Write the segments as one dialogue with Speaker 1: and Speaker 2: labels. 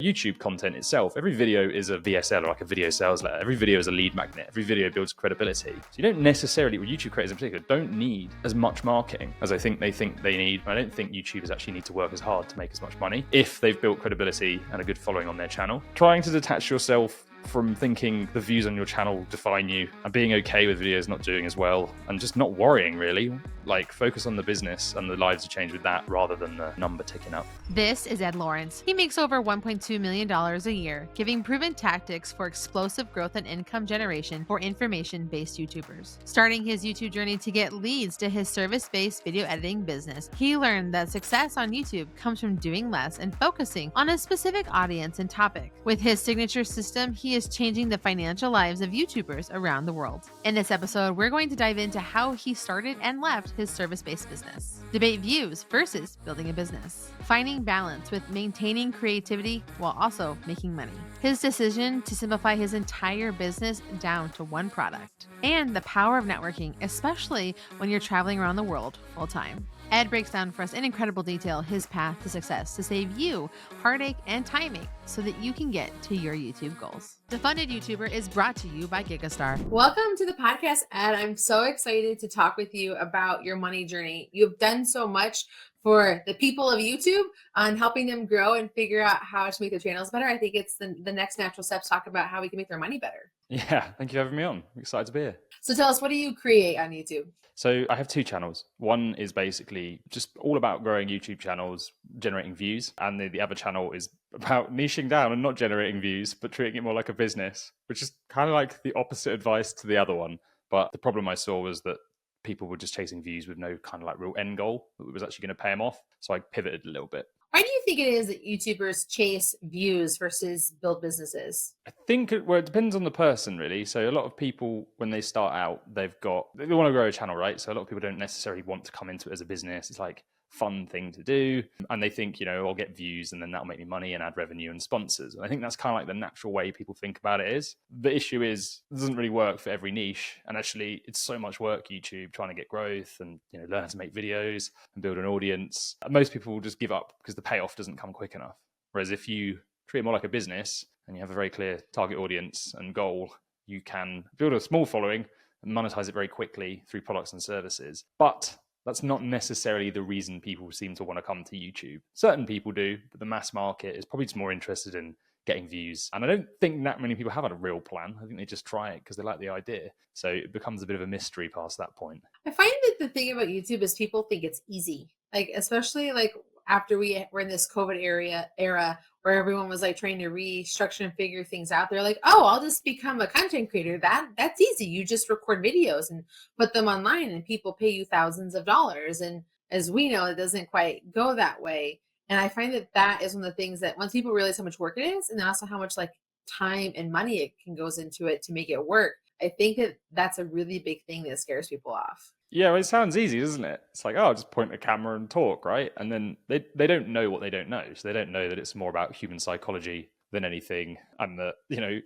Speaker 1: YouTube content itself, every video is a VSL, or like a video sales letter. Every video is a lead magnet. Every video builds credibility. So you don't necessarily, with YouTube creators in particular, don't need as much marketing as I think they need. I don't think YouTubers actually need to work as hard to make as much money if they've built credibility and a good following on their channel. Trying to detach yourself from thinking the views on your channel define you, and being okay with videos not doing as well, and just not worrying really. Like, focus on the business and the lives you change with that rather than the number ticking up.
Speaker 2: This is Ed Lawrence. He makes over $1.2 million a year, giving proven tactics for explosive growth and income generation for information-based YouTubers. Starting his YouTube journey to get leads to his service-based video editing business, he learned that success on YouTube comes from doing less and focusing on a specific audience and topic. With his signature system, he is changing the financial lives of YouTubers around the world. In this episode, we're going to dive into how he started and left his service-based business. Debate views versus building a business. Finding balance with maintaining creativity while also making money. His decision to simplify his entire business down to one product. And the power of networking, especially when you're traveling around the world full-time. Ed breaks down for us in incredible detail his path to success to save you heartache and timing so that you can get to your YouTube goals. The Funded YouTuber is brought to you by Gigastar.
Speaker 3: Welcome to the podcast, Ed. I'm so excited to talk with you about your money journey. You've done so much for the people of YouTube on helping them grow and figure out how to make their channels better. I think it's the next natural step to talk about how we can make their money better.
Speaker 1: Yeah, thank you for having me on. I'm excited to be here.
Speaker 3: So tell us, what do you create on YouTube?
Speaker 1: So I have two channels. One is basically just all about growing YouTube channels, generating views. And the other channel is about niching down and not generating views, but treating it more like a business, which is kind of like the opposite advice to the other one. But the problem I saw was that people were just chasing views with no kind of like real end goal that was actually going to pay them off. So I pivoted a little bit.
Speaker 3: Why do you think it is that YouTubers chase views versus build businesses?
Speaker 1: I think it depends on the person, really. So a lot of people, when they start out, they want to grow a channel, right? So a lot of people don't necessarily want to come into it as a business. It's like fun thing to do, and they think, I'll get views and then that'll make me money and add revenue and sponsors. And I think that's kind of like the natural way people think about it is. The issue is it doesn't really work for every niche, and actually it's so much work, YouTube, trying to get growth and learn how to make videos and build an audience. Most people will just give up because the payoff doesn't come quick enough. Whereas if you treat it more like a business and you have a very clear target audience and goal, you can build a small following and monetize it very quickly through products and services. But that's not necessarily the reason people seem to want to come to YouTube. Certain people do, but the mass market is probably just more interested in getting views. And I don't think that many people have a real plan. I think they just try it because they like the idea. So it becomes a bit of a mystery past that point.
Speaker 3: I find that the thing about YouTube is people think it's easy. Like, especially like after we're in this COVID era where everyone was like trying to restructure and figure things out. They're like, oh, I'll just become a content creator. That's easy. You just record videos and put them online and people pay you thousands of dollars. And as we know, it doesn't quite go that way. And I find that is one of the things that once people realize how much work it is, and also how much like time and money it can goes into it to make it work, I think that's a really big thing that scares people off.
Speaker 1: Yeah, well, it sounds easy, doesn't it? It's like, oh, just point a camera and talk, right? And then they don't know what they don't know. So they don't know that it's more about human psychology than anything. And that,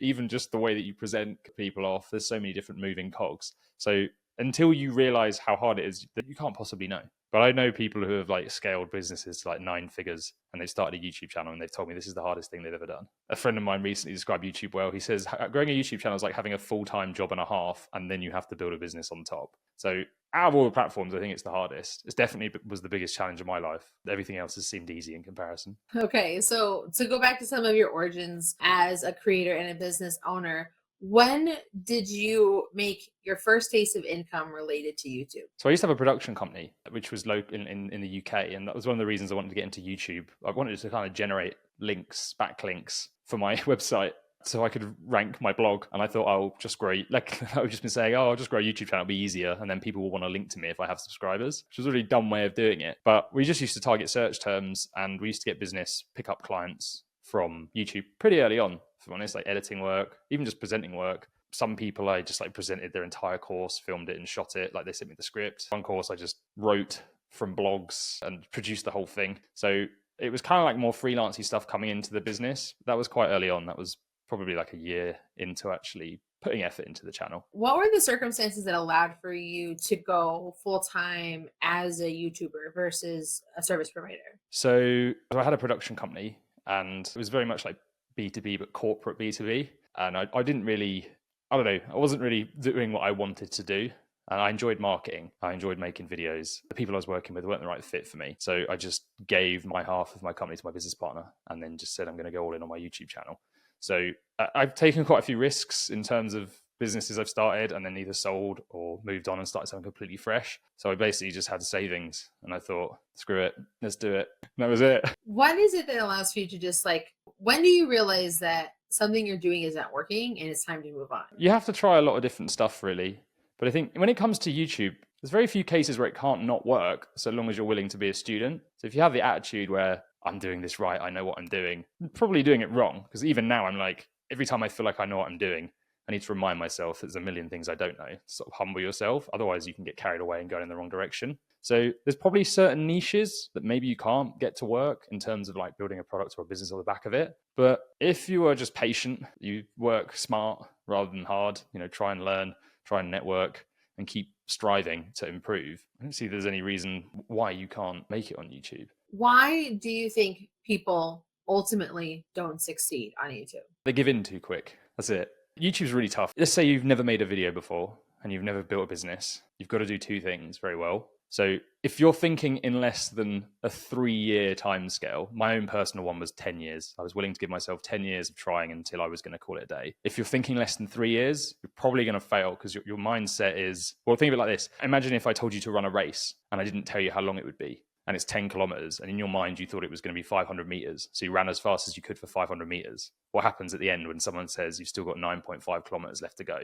Speaker 1: even just the way that you present people off, there's so many different moving cogs. So until you realize how hard it is, that you can't possibly know. But I know people who have like scaled businesses to like 9 figures and they started a YouTube channel and they've told me this is the hardest thing they've ever done. A friend of mine recently described YouTube well. He says growing a YouTube channel is like having a full-time job and a half, and then you have to build a business on top. So out of all the platforms, I think it's the hardest. It definitely was the biggest challenge of my life. Everything else has seemed easy in comparison.
Speaker 3: Okay, so to go back to some of your origins as a creator and a business owner, when did you make your first taste of income related to YouTube?
Speaker 1: So I used to have a production company, which was local in the UK. And that was one of the reasons I wanted to get into YouTube. I wanted to kind of generate links, backlinks for my website so I could rank my blog. And I thought, I'll just grow, like I've just been saying, I'll just grow a YouTube channel, it'll be easier. And then people will want to link to me if I have subscribers, which was a really dumb way of doing it. But we just used to target search terms, and we used to get business, pick up clients from YouTube pretty early on, if I'm honest, like editing work, even just presenting work. Some people I just like presented their entire course, filmed it and shot it. Like they sent me the script. One course I just wrote from blogs and produced the whole thing. So it was kind of like more freelancey stuff coming into the business. That was quite early on. That was probably like a year into actually putting effort into the channel.
Speaker 3: What were the circumstances that allowed for you to go full-time as a YouTuber versus a service provider?
Speaker 1: So I had a production company, and it was very much like B2B, but corporate B2B. And I didn't really, I don't know, I wasn't really doing what I wanted to do. And I enjoyed marketing. I enjoyed making videos. The people I was working with weren't the right fit for me. So I just gave my half of my company to my business partner and then just said, I'm going to go all in on my YouTube channel. So I've taken quite a few risks in terms of businesses I've started and then either sold or moved on and started something completely fresh. So I basically just had savings and I thought, screw it, let's do it. And that was it.
Speaker 3: What is it that allows for you to just like, when do you realize that something you're doing is not working and it's time to move on?
Speaker 1: You have to try a lot of different stuff, really. But I think when it comes to YouTube, there's very few cases where it can't not work so long as you're willing to be a student. So if you have the attitude where I'm doing this right, I know what I'm doing, I'm probably doing it wrong. Because even now I'm like, every time I feel like I know what I'm doing, I need to remind myself there's a million things I don't know. Sort of humble yourself. Otherwise you can get carried away and go in the wrong direction. So there's probably certain niches that maybe you can't get to work in terms of like building a product or a business on the back of it. But if you are just patient, you work smart rather than hard, try and learn, try and network and keep striving to improve, I don't see there's any reason why you can't make it on YouTube.
Speaker 3: Why do you think people ultimately don't succeed on YouTube?
Speaker 1: They give in too quick. That's it. YouTube's really tough. Let's say you've never made a video before and you've never built a business. You've got to do two things very well. So if you're thinking in less than a 3-year time scale, my own personal one was 10 years. I was willing to give myself 10 years of trying until I was going to call it a day. If you're thinking less than 3 years, you're probably going to fail because your mindset is, well, think of it like this. Imagine if I told you to run a race and I didn't tell you how long it would be. And it's 10 kilometers. And in your mind, you thought it was going to be 500 meters. So you ran as fast as you could for 500 meters. What happens at the end when someone says you've still got 9.5 kilometers left to go?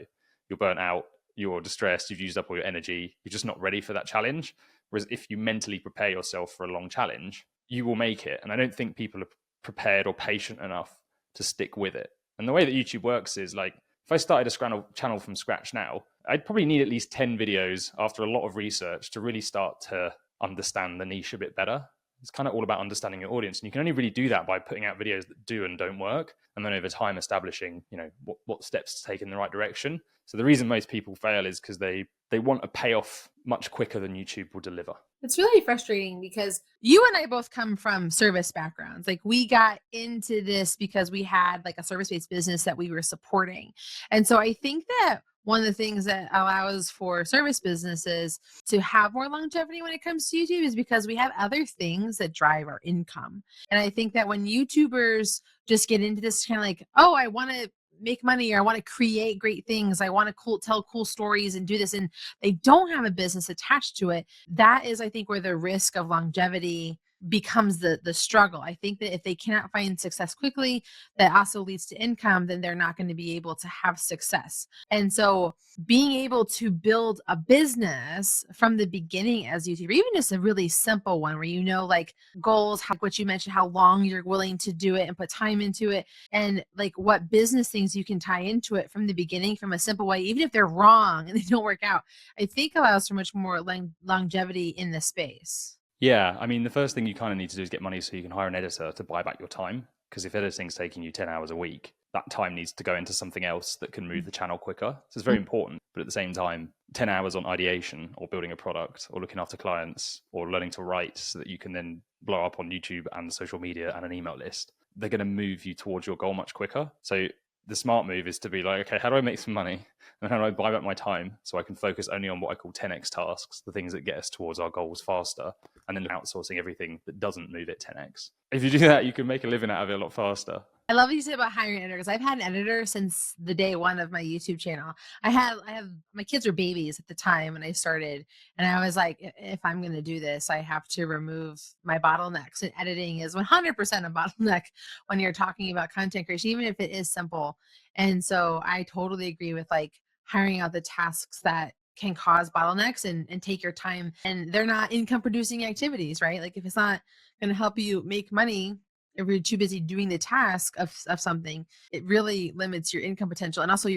Speaker 1: You're burnt out. You're distressed. You've used up all your energy. You're just not ready for that challenge. Whereas if you mentally prepare yourself for a long challenge, you will make it. And I don't think people are prepared or patient enough to stick with it. And the way that YouTube works is like, if I started a channel from scratch now, I'd probably need at least 10 videos after a lot of research to really start to understand the niche a bit better. It's kind of all about understanding your audience. And you can only really do that by putting out videos that do and don't work. And then over time establishing, what steps to take in the right direction. So the reason most people fail is because they want a payoff much quicker than YouTube will deliver.
Speaker 3: It's really frustrating because
Speaker 2: you and I both come from service backgrounds. Like we got into this because we had like a service-based business that we were supporting. And so I think that one of the things that allows for service businesses to have more longevity when it comes to YouTube is because we have other things that drive our income. And I think that when YouTubers just get into this kind of like, oh, I want to make money or I want to create great things, I want to tell cool stories and do this, and they don't have a business attached to it, that is, I think, where the risk of longevity becomes the struggle. I think that if they cannot find success quickly, that also leads to income, then they're not going to be able to have success. And so being able to build a business from the beginning as YouTuber, even just a really simple one where like goals, how, what you mentioned, how long you're willing to do it and put time into it, and like what business things you can tie into it from the beginning, from a simple way, even if they're wrong and they don't work out, I think allows for much more longevity in the space.
Speaker 1: Yeah, I mean, the first thing you kind of need to do is get money so you can hire an editor to buy back your time. Because if editing's taking you 10 hours a week, that time needs to go into something else that can move the channel quicker. So it's very important. But at the same time, 10 hours on ideation or building a product or looking after clients or learning to write so that you can then blow up on YouTube and social media and an email list, they're going to move you towards your goal much quicker. So the smart move is to be like, okay, how do I make some money? And how do I buy back my time so I can focus only on what I call 10x tasks, the things that get us towards our goals faster, and then outsourcing everything that doesn't move it 10x. If you do that, you can make a living out of it a lot faster.
Speaker 2: I love what you said about hiring an editor, because I've had an editor since the day one of my YouTube channel. I have my kids were babies at the time when I started, and I was like, if I'm going to do this, I have to remove my bottlenecks. And editing is 100% a bottleneck when you're talking about content creation, even if it is simple. And so I totally agree with like hiring out the tasks that can cause bottlenecks and take your time, and they're not income producing activities, right? Like if it's not going to help you make money, if you're too busy doing the task of something, it really limits your income potential, and also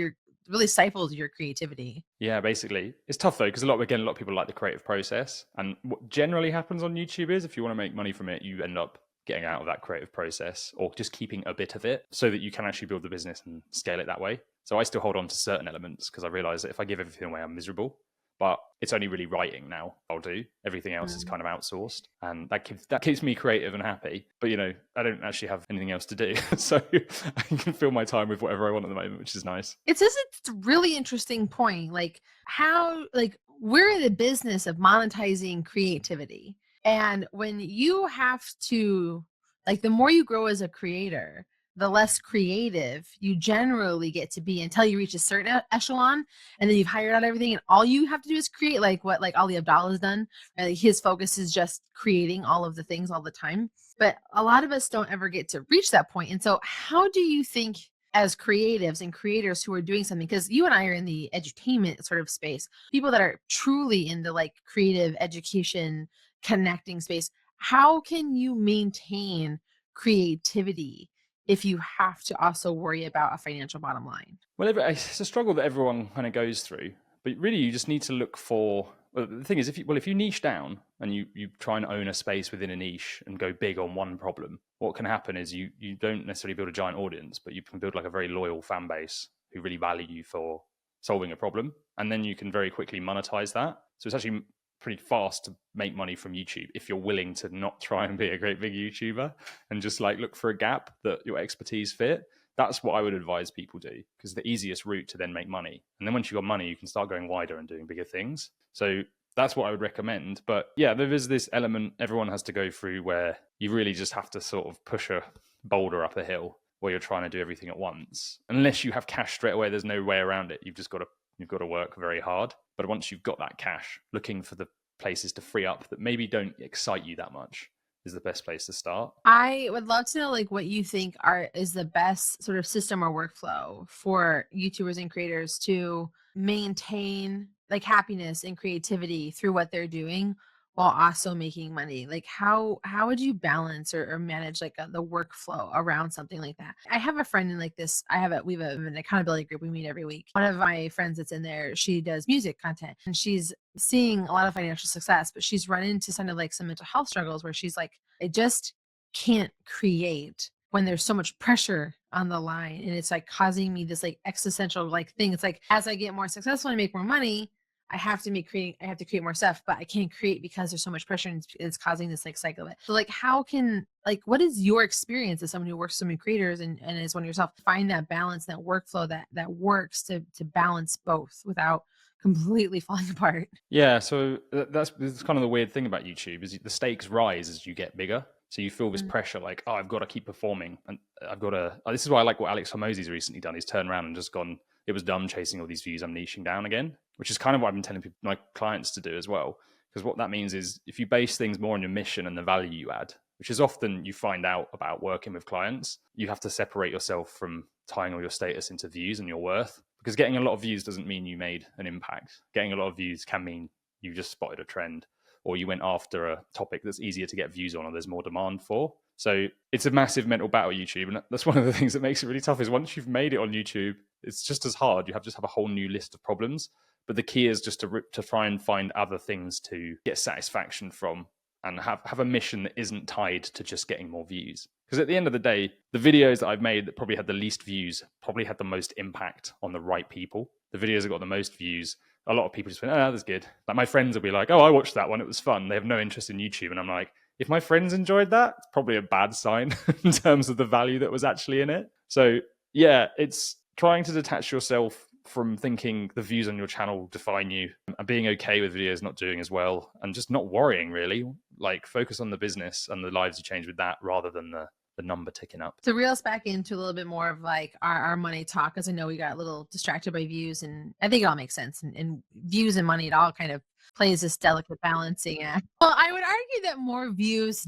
Speaker 2: really stifles your creativity.
Speaker 1: Yeah, basically. It's tough though, because a lot of people like the creative process. And what generally happens on YouTube is if you want to make money from it, you end up getting out of that creative process or just keeping a bit of it so that you can actually build the business and scale it that way. So I still hold on to certain elements because I realize that if I give everything away, I'm miserable. but it's only really writing now I'll do. Everything else is kind of outsourced, and that keeps me creative and happy. But I don't actually have anything else to do, so I can fill my time with whatever I want at the moment, which is nice.
Speaker 2: It's just a really interesting point. Like how, like we're in the business of monetizing creativity. And when you have to, like the more you grow as a creator, the less creative you generally get to be until you reach a certain echelon, and then you've hired out everything and all you have to do is create, like what like Ali Abdallah's done. Right? Like his focus is just creating all of the things all the time. But a lot of us don't ever get to reach that point. And so how do you think, as creatives and creators who are doing something, because you and I are in the edutainment sort of space, people that are truly in the like creative education connecting space, how can you maintain creativity if you have to also worry about a financial bottom line?
Speaker 1: Well, it's a struggle that everyone kind of goes through, but really you just need to look for. Well, the thing is, if you niche down and you try and own a space within a niche and go big on one problem, what can happen is you don't necessarily build a giant audience, but you can build like a very loyal fan base who really value you for solving a problem, and then you can very quickly monetize that. So it's actually pretty fast to make money from YouTube if you're willing to not try and be a great big YouTuber and just like look for a gap that your expertise fit. That's what I would advise people do, because the easiest route to then make money. And then once you've got money, you can start going wider and doing bigger things. So that's what I would recommend. But yeah, there is this element everyone has to go through where you really just have to sort of push a boulder up a hill where you're trying to do everything at once. Unless you have cash straight away, there's no way around it. You've got to work very hard. But once you've got that cash, looking for the places to free up that maybe don't excite you that much is the best place to start.
Speaker 2: I would love to know like what you think is the best sort of system or workflow for YouTubers and creators to maintain like happiness and creativity through what they're doing while also making money. Like how would you balance or manage like the workflow around something like that? I have a friend in like this. We have an accountability group we meet every week. One of my friends that's in there, she does music content and she's seeing a lot of financial success, but she's run into kind of like some mental health struggles where she's like, I just can't create when there's so much pressure on the line, and it's like causing me this like existential like thing. It's like as I get more successful and make more money, I have to create more stuff, but I can't create because there's so much pressure and it's causing this like cycle of it. So like what is your experience as someone who works with so many creators and as one yourself, find that balance, that workflow that works to balance both without completely falling apart?
Speaker 1: Yeah, so that's kind of the weird thing about YouTube is the stakes rise as you get bigger. So you feel this pressure like, oh, I've got to keep performing. And I've got to, this is why I like what Alex Hormozi's recently done. He's turned around and just gone, it was dumb chasing all these views. I'm niching down again, which is kind of what I've been telling my clients to do as well. Because what that means is if you base things more on your mission and the value you add, which is often you find out about working with clients, you have to separate yourself from tying all your status into views and your worth. Because getting a lot of views doesn't mean you made an impact. Getting a lot of views can mean you just spotted a trend, or you went after a topic that's easier to get views on or there's more demand for. So it's a massive mental battle, YouTube. And that's one of the things that makes it really tough is once you've made it on YouTube, it's just as hard. You have a whole new list of problems. But the key is just to try and find other things to get satisfaction from and have a mission that isn't tied to just getting more views. Because at the end of the day, the videos that I've made that probably had the least views probably had the most impact on the right people. The videos that got the most views, a lot of people just went, oh, that's good. Like my friends will be like, oh, I watched that one. It was fun. They have no interest in YouTube. And I'm like, if my friends enjoyed that, it's probably a bad sign in terms of the value that was actually in it. So yeah, it's trying to detach yourself from thinking the views on your channel define you and being okay with videos not doing as well and just not worrying really. Like focus on the business and the lives you change with that rather than the number ticking up.
Speaker 2: To reel us back into a little bit more of like our money talk, because I know we got a little distracted by views, and I think it all makes sense. And views and money, it all kind of plays this delicate balancing act. Well, I would argue that more views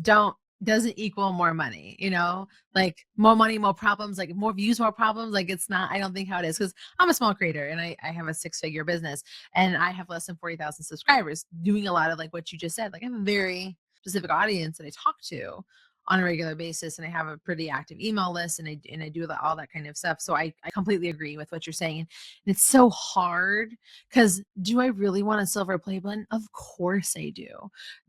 Speaker 2: doesn't equal more money, like more money, more problems, like more views, more problems. Like it's not, I don't think how it is, because I'm a small creator and I have a 6-figure business and I have less than 40,000 subscribers doing a lot of like what you just said. Like I have a very specific audience that I talk to on a regular basis, and I have a pretty active email list, and I do all that kind of stuff. So I completely agree with what you're saying. And it's so hard because do I really want a silver play button? Of course I do.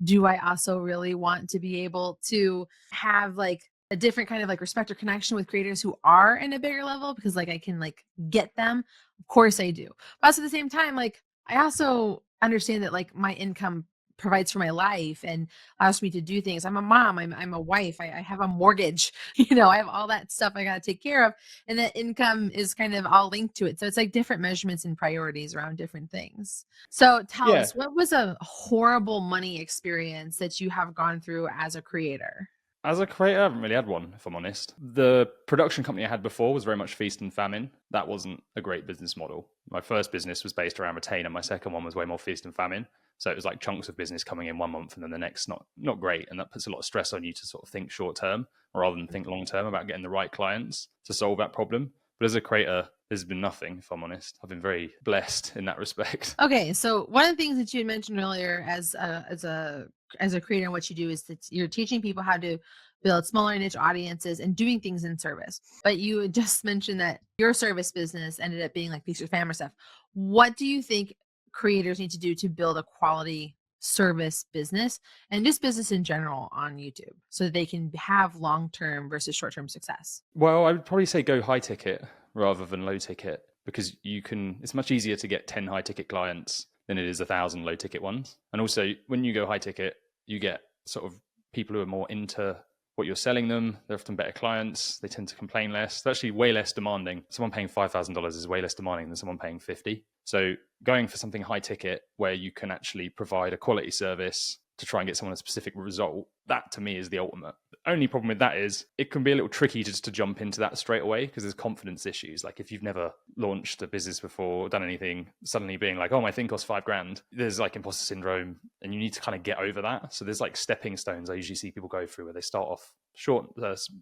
Speaker 2: Do I also really want to be able to have like a different kind of like respect or connection with creators who are in a bigger level because like I can like get them? Of course I do. But also at the same time, like I also understand that like my income provides for my life and allows me to do things. I'm a mom, I'm a wife, I have a mortgage, I have all that stuff I got to take care of. And that income is kind of all linked to it. So it's like different measurements and priorities around different things. So tell
Speaker 1: Yeah.
Speaker 2: us, what was a horrible money experience that you have gone through as a creator?
Speaker 1: As a creator, I haven't really had one, if I'm honest. The production company I had before was very much feast and famine. That wasn't a great business model. My first business was based around retainer. My second one was way more feast and famine. So it was like chunks of business coming in one month and then the next not great. And that puts a lot of stress on you to sort of think short term rather than think long term about getting the right clients to solve that problem. But as a creator, there's been nothing, if I'm honest. I've been very blessed in that respect.
Speaker 2: Okay, so one of the things that you had mentioned earlier as a creator and what you do is that you're teaching people how to build smaller niche audiences and doing things in service. But you had just mentioned that your service business ended up being like Feast or Famine stuff. What do you think creators need to do to build a quality service business and just business in general on YouTube so that they can have long-term versus short-term success?
Speaker 1: Well, I would probably say go high ticket rather than low ticket because it's much easier to get 10 high ticket clients than it is 1,000 low ticket ones. And also, when you go high ticket, you get sort of people who are more into what you're selling them. They're often better clients. They tend to complain less. They're actually way less demanding. Someone paying $5,000 is way less demanding than someone paying 50. So going for something high ticket where you can actually provide a quality service to try and get someone a specific result, that to me is the ultimate. The only problem with that is it can be a little tricky just to jump into that straight away because there's confidence issues. Like if you've never launched a business before, done anything, suddenly being like, oh, my thing costs $5,000, there's like imposter syndrome and you need to kind of get over that. So there's like stepping stones I usually see people go through where they start off short,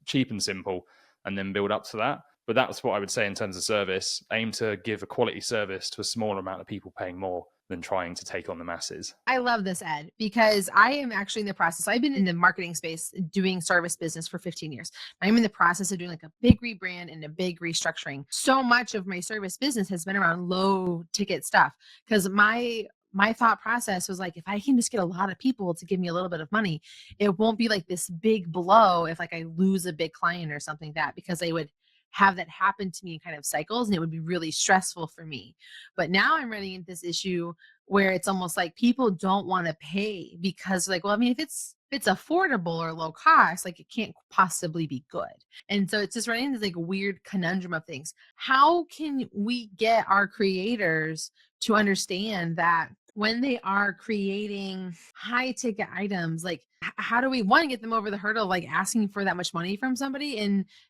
Speaker 1: cheap and simple and then build up to that. But that's what I would say in terms of service. Aim to give a quality service to a small amount of people paying more than trying to take on the masses.
Speaker 2: I love this, Ed, because I am actually in the process. I've been in the marketing space doing service business for 15 years. I'm in the process of doing like a big rebrand and a big restructuring. So much of my service business has been around low ticket stuff because my thought process was like, if I can just get a lot of people to give me a little bit of money, it won't be like this big blow if like I lose a big client or something like that, because they would have that happen to me in kind of cycles and it would be really stressful for me. But now I'm running into this issue where it's almost like people don't want to pay because like, well, I mean, if it's affordable or low cost, like it can't possibly be good. And so it's just running this like weird conundrum of things. How can we get our creators to understand that when they are creating high ticket items, like how do we, one, get them over the hurdle of like asking for that much money from somebody,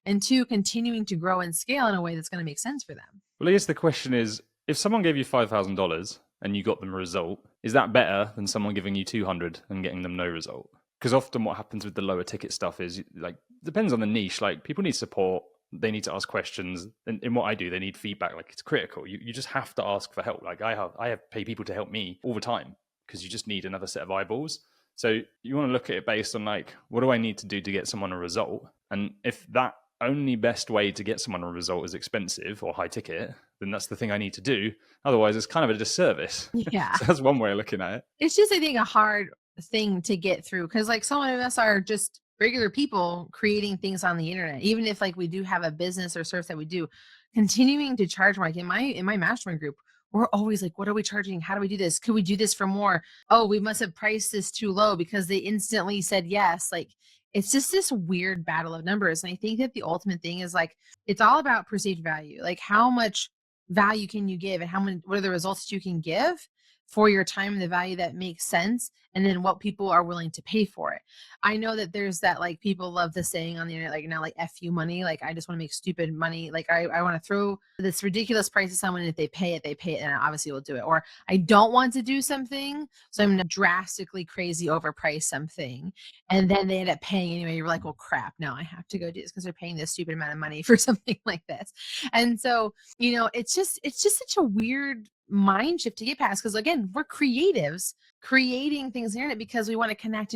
Speaker 2: and two, continuing to grow and scale in a way that's going to make sense for them?
Speaker 1: Well, I guess the question is, if someone gave you $5,000 and you got them a result, is that better than someone giving you 200 and getting them no result? Because often what happens with the lower ticket stuff is like, depends on the niche. Like people need support. They need to ask questions. And in what I do, they need feedback. Like it's critical. You just have to ask for help. Like I have pay people to help me all the time because you just need another set of eyeballs. So you want to look at it based on like, what do I need to do to get someone a result? And if that only best way to get someone a result is expensive or high ticket, then that's the thing I need to do. Otherwise, it's kind of a disservice.
Speaker 2: Yeah.
Speaker 1: So that's one way of looking at it.
Speaker 2: It's just, I think, a hard thing to get through because like some of us are just regular people creating things on the internet. Even if like we do have a business or service that we do, continuing to charge more. Like in my mastermind group, we're always like, what are we charging? How do we do this? Could we do this for more? Oh, we must have priced this too low because they instantly said yes. Like it's just this weird battle of numbers. And I think that the ultimate thing is like, it's all about perceived value. Like how much value can you give and what are the results that you can give for your time and the value that makes sense, and then what people are willing to pay for it. I know that there's that, like, people love the saying on the internet, like now, like F you money, like I just want to make stupid money, like I want to throw this ridiculous price to someone, and if they pay it, and obviously we'll do it. Or I don't want to do something, so I'm going to drastically crazy overprice something, and then they end up paying anyway. You're like, well crap, now I have to go do this because they're paying this stupid amount of money for something like this. And so it's just such a weird mind shift to get past, because again, we're creatives creating things on the internet because we want to connect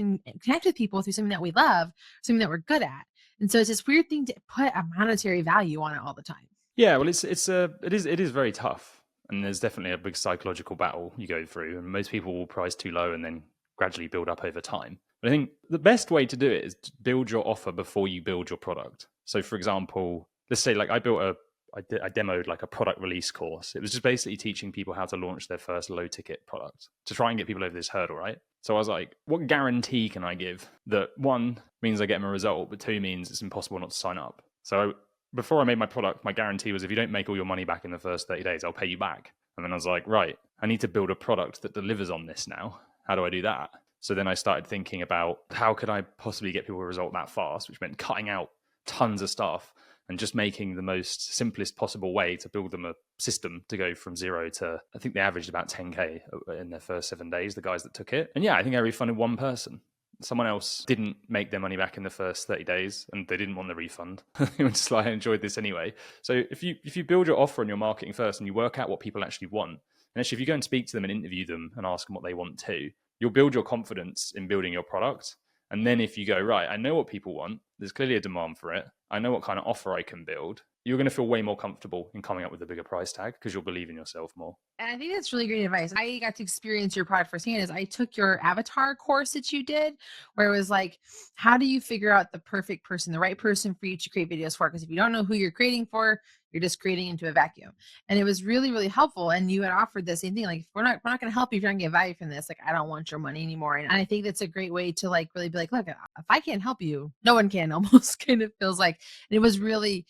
Speaker 2: with people through something that we love, something that we're good at. And so it's this weird thing to put a monetary value on it all the time.
Speaker 1: Yeah, well, it is very tough, and there's definitely a big psychological battle you go through, and most people will price too low and then gradually build up over time. But I think the best way to do it is to build your offer before you build your product. So, for example, let's say like I built I demoed like a product release course. It was just basically teaching people how to launch their first low ticket product to try and get people over this hurdle, right? So I was like, what guarantee can I give that, one, means I get them a result, but two, means it's impossible not to sign up? So before I made my product, my guarantee was if you don't make all your money back in the first 30 days, I'll pay you back. And then I was like, right, I need to build a product that delivers on this now. How do I do that? So then I started thinking about how could I possibly get people a result that fast, which meant cutting out tons of stuff and just making the most simplest possible way to build them a system to go from 0 to, I think they averaged about 10K in their first 7 days, the guys that took it. And yeah, I think I refunded one person. Someone else didn't make their money back in the first 30 days and they didn't want the refund. They were just like, I enjoyed this anyway. So if you build your offer and your marketing first and you work out what people actually want, and actually if you go and speak to them and interview them and ask them what they want too, you'll build your confidence in building your product. And then if you go, right, I know what people want, there's clearly a demand for it, I know what kind of offer I can build, you're going to feel way more comfortable in coming up with a bigger price tag because you'll believe in yourself more.
Speaker 2: And I think that's really great advice. I got to experience your product firsthand as I took your avatar course that you did, where it was like, how do you figure out the perfect person, the right person for you to create videos for? Because if you don't know who you're creating for, you're just creating into a vacuum. And it was really, really helpful. And you had offered the same thing, like, we're not going to help you if you're not going to get value from this. Like, I don't want your money anymore. And I think that's a great way to like really be like, look, if I can't help you, no one can. Almost kind of feels like. And it was really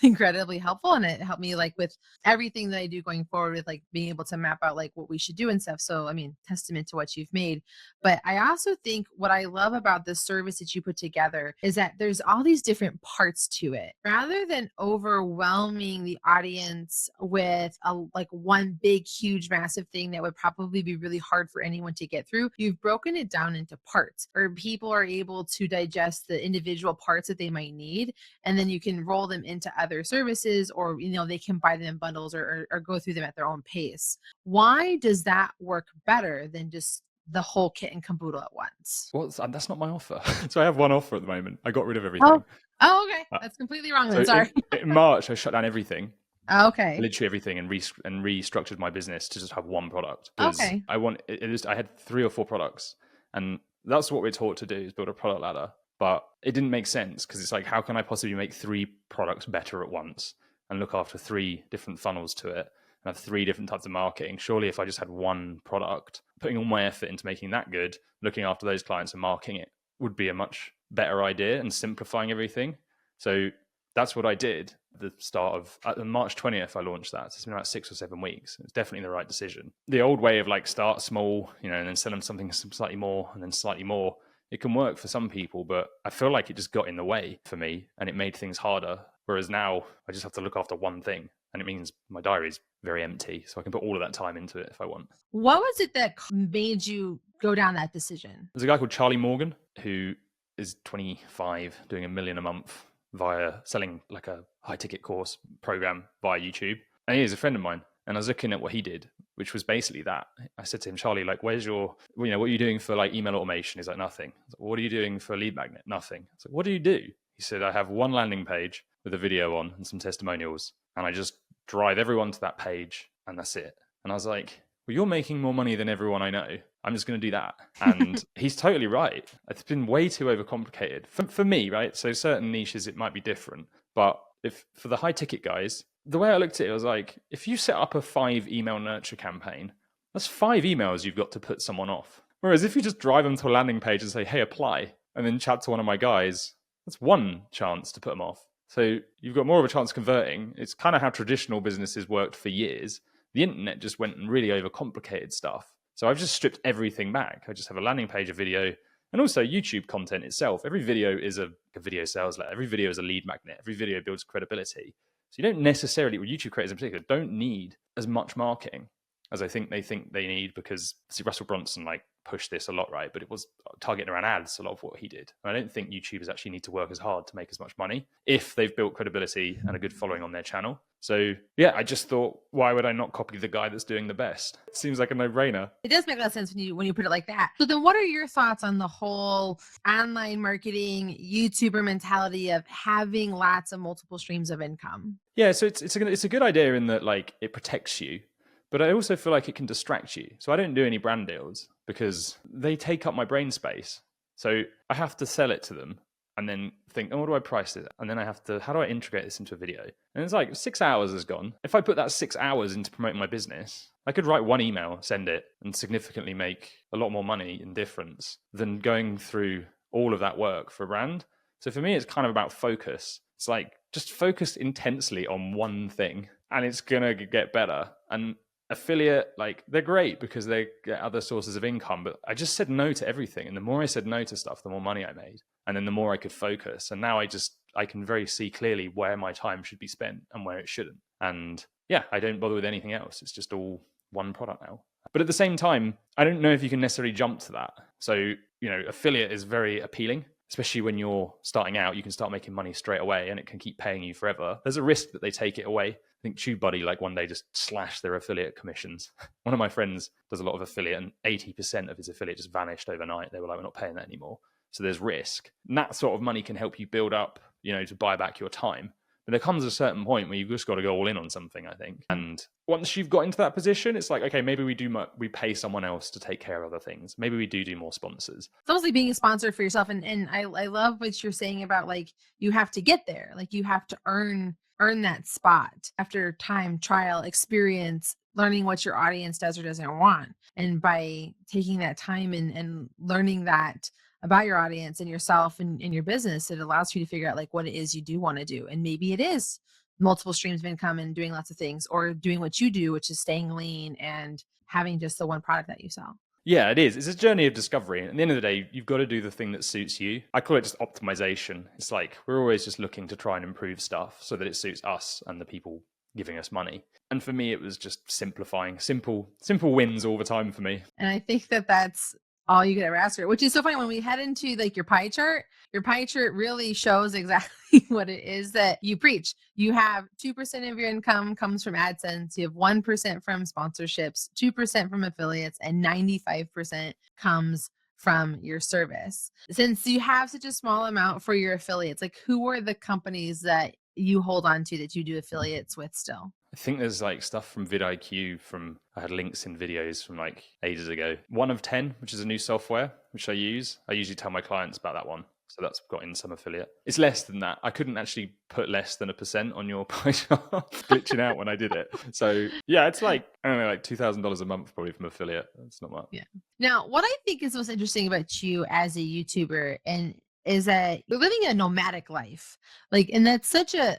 Speaker 2: incredibly helpful. And it helped me like with everything that I do going forward with like being able to map out like what we should do and stuff. So, I mean, testament to what you've made. But I also think what I love about the service that you put together is that there's all these different parts to it. Rather than overwhelming the audience with a like one big, huge, massive thing that would probably be really hard for anyone to get through, you've broken it down into parts where people are able to digest the individual parts that they might need. And then you can roll them into other services, or, you know, they can buy them in bundles or go through them at their own pace. Why does that work better than just the whole kit and caboodle at once?
Speaker 1: Well, that's not my offer. So I have one offer at the moment. I got rid of everything.
Speaker 2: Oh, okay. That's completely wrong then.
Speaker 1: So
Speaker 2: Sorry.
Speaker 1: in March, I shut down everything.
Speaker 2: Okay.
Speaker 1: Literally everything, and restructured my business to just have one product. Because
Speaker 2: Okay.
Speaker 1: I had 3 or 4 products, and that's what we're taught to do, is build a product ladder. But it didn't make sense because it's like, how can I possibly make 3 products better at once and look after 3 different funnels to it and have 3 different types of marketing? Surely if I just had one product, putting all my effort into making that good, looking after those clients and marketing it would be a much better idea, and simplifying everything. So that's what I did at the start of March 20th. I launched that. So it's been about 6 or 7 weeks. It's definitely the right decision. The old way of like start small, you know, and then sell them something slightly more and then slightly more, it can work for some people, but I feel like it just got in the way for me and it made things harder. Whereas now I just have to look after one thing, and it means my diary's very empty. So I can put all of that time into it if I want.
Speaker 2: What was it that made you go down that decision?
Speaker 1: There's a guy called Charlie Morgan who is 25, doing $1 million a month via selling like a high ticket course program via YouTube. And he is a friend of mine. And I was looking at what he did, which was basically that. I said to him, Charlie, like, where's your, you know, what are you doing for like email automation? He's like, nothing. I was like, what are you doing for a lead magnet? Nothing. I was like, what do you do? He said, I have one landing page with a video on and some testimonials, and I just drive everyone to that page and that's it. And I was like, well, you're making more money than everyone I know. I'm just going to do that. And he's totally right. It's been way too overcomplicated for me, right? So certain niches, it might be different. But if for the high ticket guys, the way I looked at it was like, if you set up a 5 email nurture campaign, that's 5 emails you've got to put someone off. Whereas if you just drive them to a landing page and say, hey, apply, and then chat to one of my guys, that's 1 chance to put them off. So you've got more of a chance of converting. It's kind of how traditional businesses worked for years. The internet just went and really overcomplicated stuff. So I've just stripped everything back. I just have a landing page, a video, and also YouTube content itself. Every video is a video sales letter. Every video is a lead magnet. Every video builds credibility. So you don't necessarily, well, YouTube creators in particular, don't need as much marketing as I think they need, because see, Russell Brunson like pushed this a lot, right? But it was targeting around ads, a lot of what he did. And I don't think YouTubers actually need to work as hard to make as much money if they've built credibility and a good following on their channel. So yeah, I just thought, why would I not copy the guy that's doing the best? It seems like a no-brainer.
Speaker 2: It does make a lot of sense when you put it like that. So then what are your thoughts on the whole online marketing YouTuber mentality of having lots of multiple streams of income?
Speaker 1: Yeah, so it's a good idea in that like it protects you, but I also feel like it can distract you. So I don't do any brand deals because they take up my brain space. So I have to sell it to them. and then think, oh, what do I price it? And then I have to, how do I integrate this into a video? And it's like 6 hours is gone. If I put that 6 hours into promoting my business, I could write one email, send it, and significantly make a lot more money in difference than going through all of that work for a brand. So for me, it's kind of about focus. It's like just focus intensely on one thing and it's going to get better. And affiliate, like, they're great because they get other sources of income, but I just said no to everything. And the more I said no to stuff, the more money I made. And then the more I could focus. And now I can very see clearly where my time should be spent and where it shouldn't. And yeah, I don't bother with anything else. It's just all one product now. But at the same time, I don't know if you can necessarily jump to that. So, affiliate is very appealing, especially when you're starting out. You can start making money straight away and it can keep paying you forever. There's a risk that they take it away. I think TubeBuddy, like, one day just slashed their affiliate commissions. One of my friends does a lot of affiliate and 80% of his affiliate just vanished overnight. They were like, we're not paying that anymore. So there's risk. And that sort of money can help you build up, to buy back your time. But there comes a certain point where you've just got to go all in on something, I think. And once you've got into that position, it's like, okay, maybe we pay someone else to take care of other things. Maybe we do more sponsors.
Speaker 2: It's almost like being a sponsor for yourself. And I love what you're saying about, like, you have to get there. Like, you have to earn that spot after time, trial, experience, learning what your audience does or doesn't want. And by taking that time and learning that about your audience and yourself and your business, it allows you to figure out, like, what it is you do want to do. And maybe it is multiple streams of income and doing lots of things, or doing what you do, which is staying lean and having just the one product that you sell.
Speaker 1: Yeah, it is. It's a journey of discovery. And at the end of the day, you've got to do the thing that suits you. I call it just optimization. It's like we're always just looking to try and improve stuff so that it suits us and the people giving us money. And for me, it was just simplifying. Simple wins all the time for me.
Speaker 2: And I think that that's all you could ever ask for, which is so funny. When we head into, like, your pie chart really shows exactly what it is that you preach. You have 2% of your income comes from AdSense. You have 1% from sponsorships, 2% from affiliates, and 95% comes from your service. Since you have such a small amount for your affiliates, like, who are the companies that you hold on to that you do affiliates with still?
Speaker 1: I think there's like stuff from vidIQ I had links in videos from like ages ago. 1of10, which is a new software, which I use. I usually tell my clients about that one. So that's got in some affiliate. It's less than that. I couldn't actually put less than 1% on your pie chart, glitching out when I did it. So yeah, it's like, I don't know, like $2,000 a month probably from affiliate. That's not much.
Speaker 2: Yeah. Now, what I think is most interesting about you as a YouTuber is that you're living a nomadic life. Like, and that's such a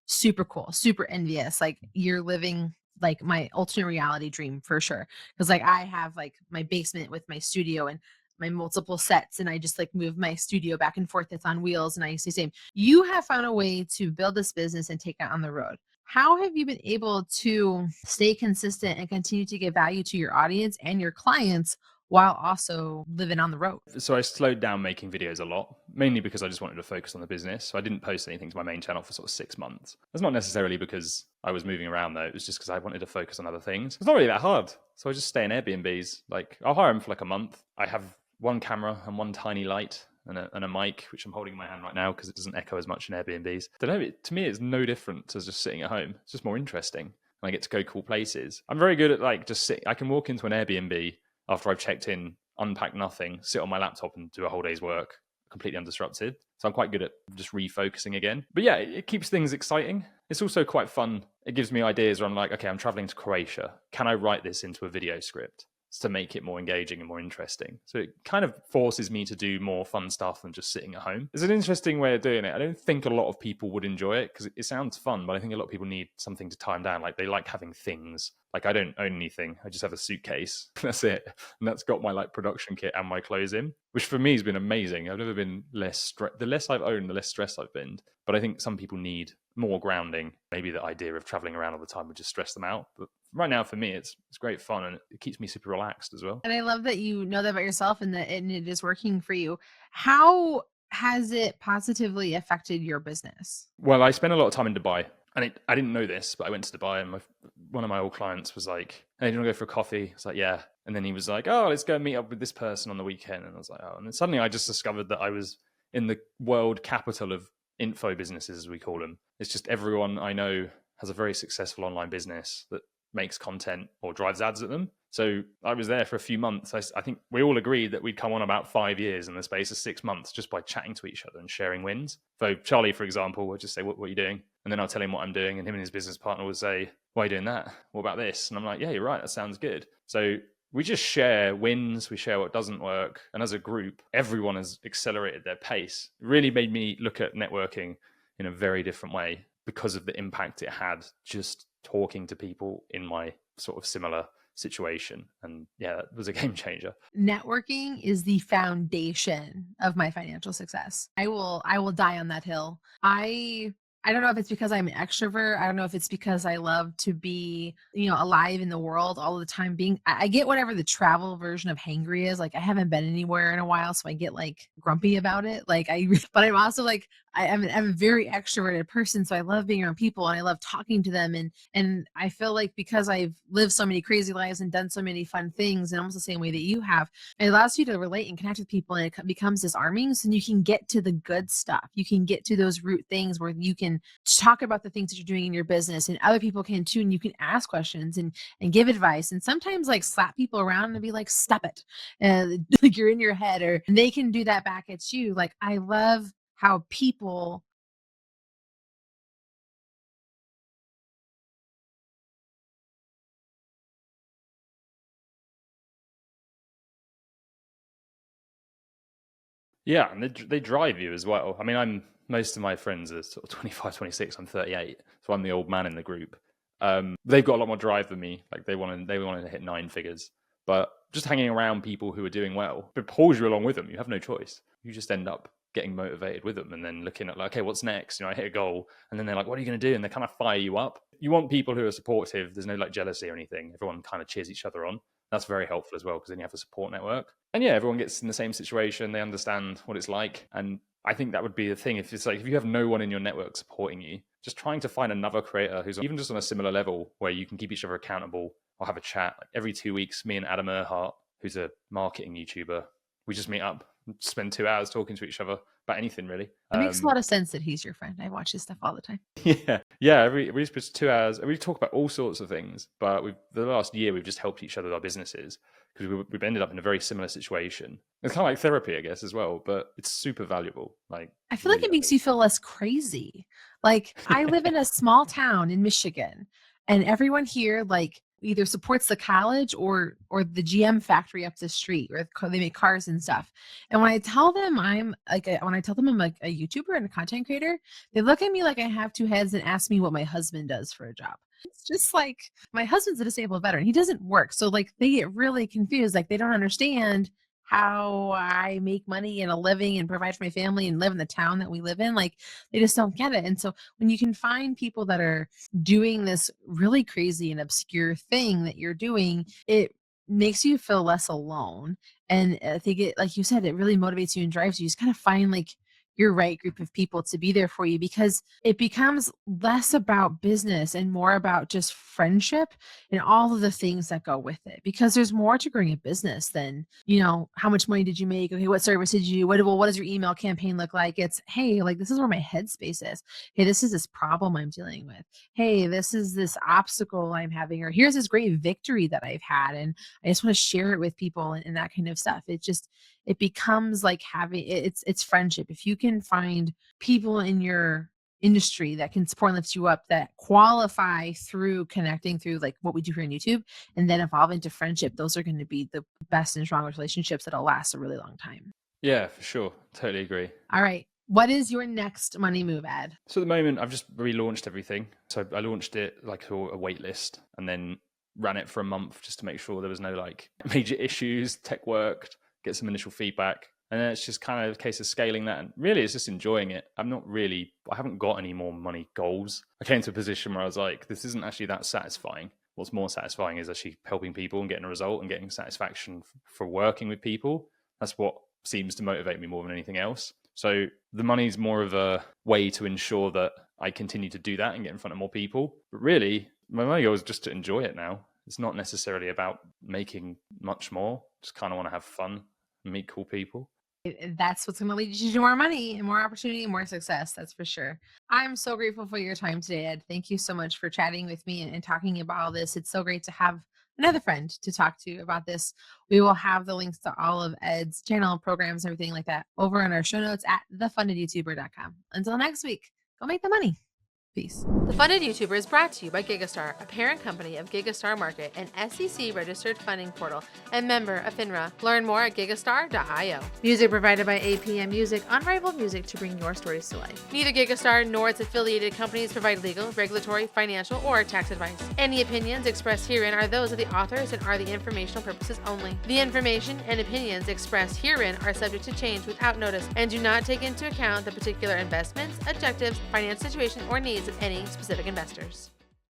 Speaker 2: super cool, super envious. Like, you're living like my ultimate reality dream for sure. Cause, like, I have, like, my basement with my studio and my multiple sets, and I just, like, move my studio back and forth. It's on wheels. And I used to say, you have found a way to build this business and take it on the road. How have you been able to stay consistent and continue to give value to your audience and your clients while also living on the road?
Speaker 1: So I slowed down making videos a lot, mainly because I just wanted to focus on the business. So I didn't post anything to my main channel for sort of 6 months. That's not necessarily because I was moving around though. It was just because I wanted to focus on other things. It's not really that hard. So I just stay in Airbnbs. Like, I'll hire them for like a month. I have one camera and one tiny light and a mic, which I'm holding in my hand right now because it doesn't echo as much in Airbnbs. I don't know, to me, it's no different to just sitting at home. It's just more interesting. And I get to go cool places. I'm very good at, like, just sitting. I can walk into an Airbnb after I've checked in, unpack nothing, sit on my laptop and do a whole day's work completely undisrupted. So I'm quite good at just refocusing again. But yeah, it keeps things exciting. It's also quite fun. It gives me ideas where I'm like, okay, I'm traveling to Croatia. Can I write this into a video script to make it more engaging and more interesting? So it kind of forces me to do more fun stuff than just sitting at home. It's an interesting way of doing it. I don't think a lot of people would enjoy it because it sounds fun, but I think a lot of people need something to tie them down. Like, they like having things. Like, I don't own anything. I just have a suitcase. That's it. And that's got my, like, production kit and my clothes in, which for me has been amazing. I've never been less the less I've owned, the less stressed I've been. But I think some people need more grounding. Maybe the idea of traveling around all the time would just stress them out. But right now for me, it's great fun and it keeps me super relaxed as well.
Speaker 2: And I love that you know that about yourself and that it is working for you. How has it positively affected your business?
Speaker 1: Well, I spent a lot of time in Dubai. And I didn't know this, but I went to Dubai and one of my old clients was like, hey, do you want to go for a coffee? I was like, yeah. And then he was like, oh, let's go meet up with this person on the weekend. And I was like, oh. And then suddenly I just discovered that I was in the world capital of info businesses, as we call them. It's just everyone I know has a very successful online business that makes content or drives ads at them. So I was there for a few months. I think we all agreed that we'd come on about 5 years in the space of 6 months just by chatting to each other and sharing wins. So Charlie, for example, would just say, what are you doing? And then I'll tell him what I'm doing. And him and his business partner would say, why are you doing that? What about this? And I'm like, yeah, you're right. That sounds good. So we just share wins, we share what doesn't work. And as a group, everyone has accelerated their pace. It really made me look at networking in a very different way because of the impact it had just talking to people in my sort of similar situation. And yeah, that was a game changer.
Speaker 2: Networking is the foundation of my financial success. I will die on that hill. I don't know if it's because I'm an extrovert. I don't know if it's because I love to be, alive in the world all the time. I get whatever the travel version of hangry is. Like I haven't been anywhere in a while, so I get like grumpy about it. But I'm also like, I'm a very extroverted person, so I love being around people and I love talking to them. And I feel like because I've lived so many crazy lives and done so many fun things, and almost the same way that you have, it allows you to relate and connect with people, and it becomes disarming. So you can get to the good stuff. You can get to those root things where you can talk about the things that you're doing in your business, and other people can too. And you can ask questions and give advice, and sometimes like slap people around and be like, "Stop it!" Like you're in your head, or they can do that back at you. Like I love how people.
Speaker 1: Yeah, and they drive you as well. I mean, most of my friends are sort of 25, 26. I'm 38, so I'm the old man in the group. They've got a lot more drive than me. Like they want to hit 9 figures, but just hanging around people who are doing well, it pulls you along with them. You have no choice. You just end up getting motivated with them, and then looking at like, okay, what's next? I hit a goal, and then they're like, what are you going to do? And they kind of fire you up. You want people who are supportive. There's no like jealousy or anything. Everyone kind of cheers each other on. That's very helpful as well, because then you have a support network. And yeah, everyone gets in the same situation. They understand what it's like. And I think that would be the thing. If it's like, if you have no one in your network supporting you, just trying to find another creator who's even just on a similar level where you can keep each other accountable or have a chat. Like every 2 weeks, me and Adam Erhart, who's a marketing YouTuber, we just meet up and spend 2 hours talking to each other about anything really.
Speaker 2: It makes a lot of sense that he's your friend. I watch his stuff all the time.
Speaker 1: Yeah. We spend 2 hours. We talk about all sorts of things, but the last year we've just helped each other with our businesses because we've ended up in a very similar situation. It's kind of like therapy, I guess, as well, but it's super valuable. Like
Speaker 2: I feel like it makes you feel less crazy. Like I live in a small town in Michigan, and everyone here like either supports the college or the GM factory up the street, or they make cars and stuff. And when I tell them I'm like a YouTuber and a content creator, they look at me like I have two heads and ask me what my husband does for a job. It's just like my husband's a disabled veteran. He doesn't work. So like they get really confused. Like they don't understand how I make money and a living and provide for my family and live in the town that we live in. Like they just don't get it. And so when you can find people that are doing this really crazy and obscure thing that you're doing, it makes you feel less alone. And I think it, like you said, it really motivates you and drives you. You just kind of find like your right group of people to be there for you, because it becomes less about business and more about just friendship and all of the things that go with it. Because there's more to growing a business than, how much money did you make? Okay, what service did you, what does your email campaign look like? It's, hey, like this is where my headspace is. Hey, this is this problem I'm dealing with. Hey, this is this obstacle I'm having, or here's this great victory that I've had. And I just want to share it with people, and that kind of stuff. It becomes like having it's friendship. If you can find people in your industry that can support and lift you up, that qualify through connecting through like what we do here on YouTube, and then evolve into friendship, those are going to be the best and strongest relationships that'll last a really long time.
Speaker 1: Yeah, for sure. Totally agree.
Speaker 2: All right. What is your next money move, Ed?
Speaker 1: So at the moment, I've just relaunched everything. So I launched it like a wait list, and then ran it for a month just to make sure there was no like major issues, tech worked, get some initial feedback. And then it's just kind of a case of scaling that. And really, it's just enjoying it. I haven't got any more money goals. I came to a position where I was like, this isn't actually that satisfying. What's more satisfying is actually helping people and getting a result and getting satisfaction for working with people. That's what seems to motivate me more than anything else. So the money's more of a way to ensure that I continue to do that and get in front of more people. But really, my money goal is just to enjoy it now. It's not necessarily about making much more. Just kind of want to have fun and meet cool people.
Speaker 2: That's what's going to lead you to more money and more opportunity and more success. That's for sure. I'm so grateful for your time today, Ed. Thank you so much for chatting with me and talking about all this. It's so great to have another friend to talk to about this. We will have the links to all of Ed's channel, programs, everything like that over in our show notes at thefundedyoutuber.com. Until next week, go make the money. Peace. The Funded YouTuber is brought to you by Gigastar, a parent company of Gigastar Market, an SEC-registered funding portal and member of FINRA. Learn more at gigastar.io. Music provided by APM Music, unrivaled music to bring your stories to life. Neither Gigastar nor its affiliated companies provide legal, regulatory, financial, or tax advice. Any opinions expressed herein are those of the authors and are the informational purposes only. The information and opinions expressed herein are subject to change without notice and do not take into account the particular investments, objectives, financial situation, or needs of any specific investors.